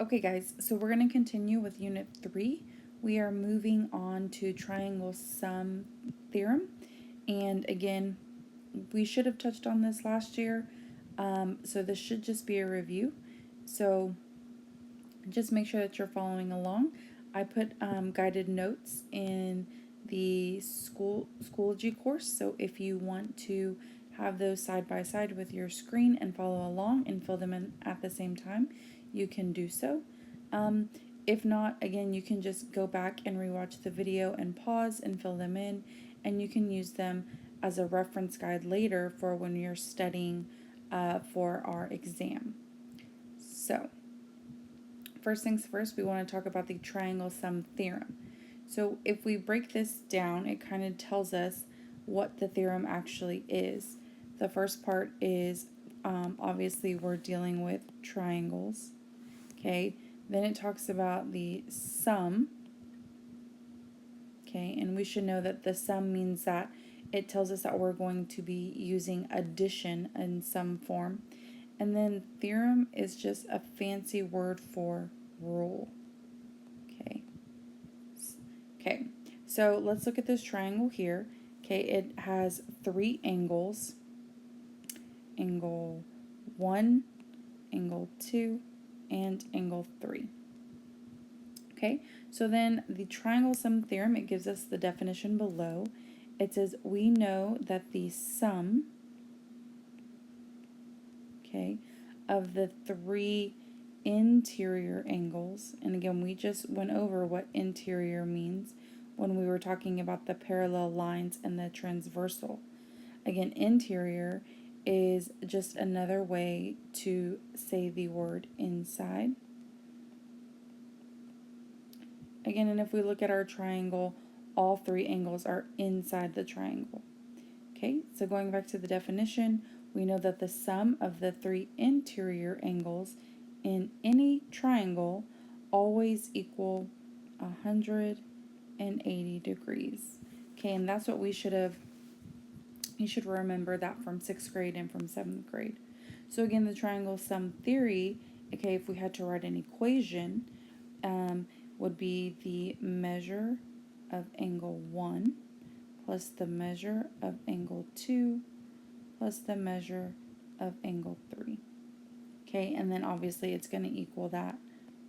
Okay guys, so we're going to continue with Unit 3. We are moving on to Triangle Sum Theorem. And again, we should have touched on this last year, so this should just be a review. So just make sure that you're following along. I put guided notes in the Schoology course, so if you want to have those side by side with your screen and follow along and fill them in at the same time, you can do so. If not, again, you can just go back and rewatch the video and pause and fill them in, and you can use them as a reference guide later for when you're studying for our exam. So, first things first, we want to talk about the Triangle Sum Theorem. So if we break this down, it kind of tells us what the theorem actually is. The first part is obviously we're dealing with triangles, okay? Then it talks about the sum, okay? And we should know that the sum means that it tells us that we're going to be using addition in some form. And then theorem is just a fancy word for rule. Okay, so let's look at this triangle here. Okay, it has three angles. Angle 1, angle 2, and angle 3. Okay, so then the triangle sum theorem, it gives us the definition below. It says we know that the sum, okay, of the three interior angles, and again we just went over what interior means when we were talking about the parallel lines and the transversal. Again, interior is just another way to say the word inside. Again, and if we look at our triangle, all three angles are inside the triangle. Okay, so going back to the definition, we know that the sum of the three interior angles in any triangle always equal 180 degrees. Okay, and that's what we should have, you should remember that from 6th grade and from 7th grade. So again, the triangle sum theory, okay, if we had to write an equation, would be the measure of angle 1 plus the measure of angle 2 plus the measure of angle 3. Okay, and then obviously it's going to equal that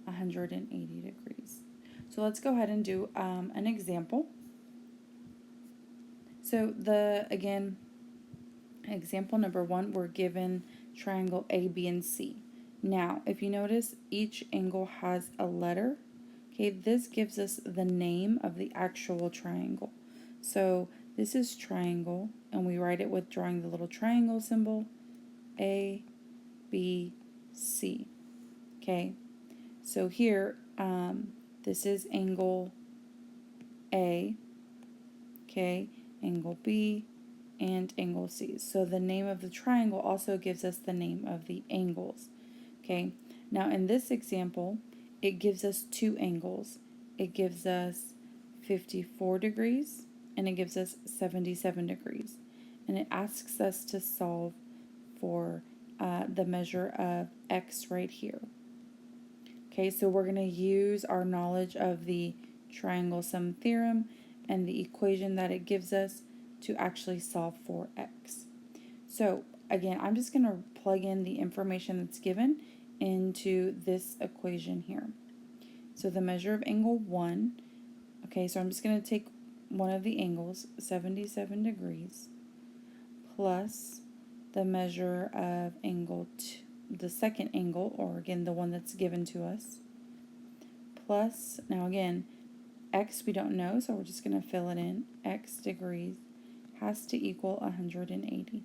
180 degrees. So let's go ahead and do an example. So again, example number 1, we're given triangle A, B, and C. Now, if you notice, each angle has a letter. Okay, this gives us the name of the actual triangle. So this is triangle, and we write it with drawing the little triangle symbol, A, B, C. Okay, so here, this is angle A, okay, angle B, and angle C. So the name of the triangle also gives us the name of the angles. Okay, now in this example, it gives us two angles. It gives us 54 degrees and it gives us 77 degrees. And it asks us to solve for the measure of x right here. Okay, so we're going to use our knowledge of the triangle sum theorem and the equation that it gives us to actually solve for x. So again, I'm just going to plug in the information that's given into this equation here. So the measure of angle 1, okay, so I'm just going to take one of the angles, 77 degrees, plus the measure of angle 2, the second angle, or again the one that's given to us, plus, now again, x we don't know, so we're just going to fill it in, x degrees has to equal 180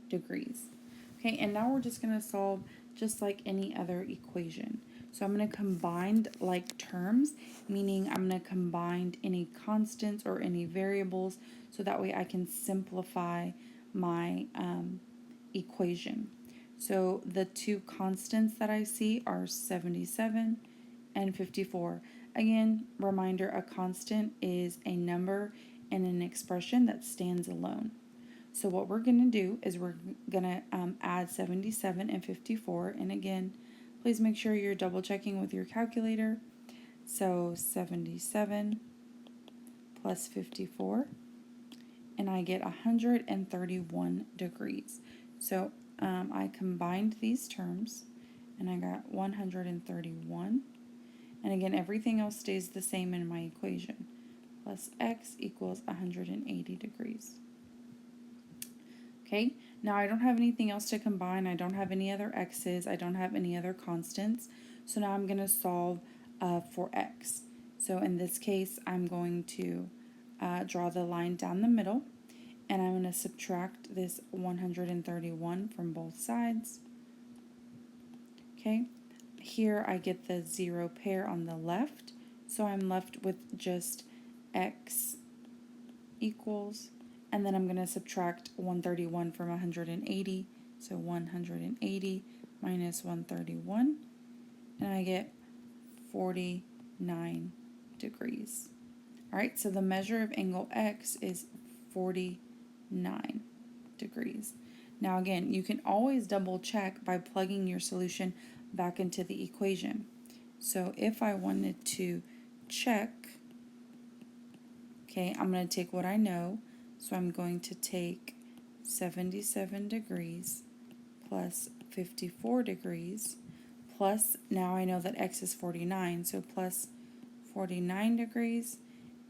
degrees. Okay, and now we're just going to solve just like any other equation. So I'm going to combine like terms, meaning I'm going to combine any constants or any variables so that way I can simplify my equation. So the two constants that I see are 77 and 54. Again, reminder, a constant is a number in an expression that stands alone. So what we're going to do is we're going to add 77 and 54, and again, Please make sure you're double checking with your calculator. So 77 plus 54, and I get 131 degrees. So I combined these terms, and I got 131. And again, everything else stays the same in my equation. Plus x equals 180 degrees. Okay, now I don't have anything else to combine. I don't have any other x's. I don't have any other constants. So now I'm going to solve for x. So in this case, I'm going to draw the line down the middle, and I'm going to subtract this 131 from both sides. Okay, here I get the 0 pair on the left, so I'm left with just x equals, and then I'm going to subtract 131 from 180, so 180 minus 131, and I get 49 degrees. Alright, so the measure of angle x is 49 degrees. Now again, you can always double check by plugging your solution back into the equation. So if I wanted to check, okay, I'm going to take what I know. So I'm going to take 77 degrees plus 54 degrees plus, now I know that x is 49, so plus 49 degrees,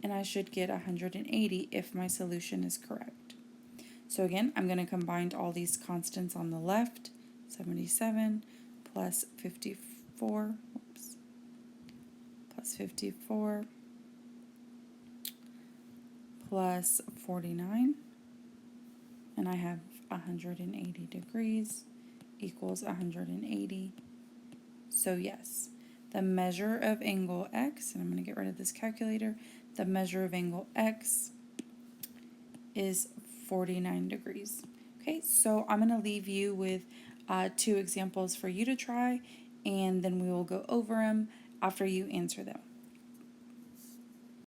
and I should get 180 if my solution is correct. So again, I'm going to combine all these constants on the left, 77 plus 54, plus 54 plus 49, and I have 180 degrees equals 180. So yes, the measure of angle x, and I'm going to get rid of this calculator, the measure of angle x is 49 degrees. Okay, so I'm going to leave you with 2 examples for you to try, and then we will go over them after you answer them.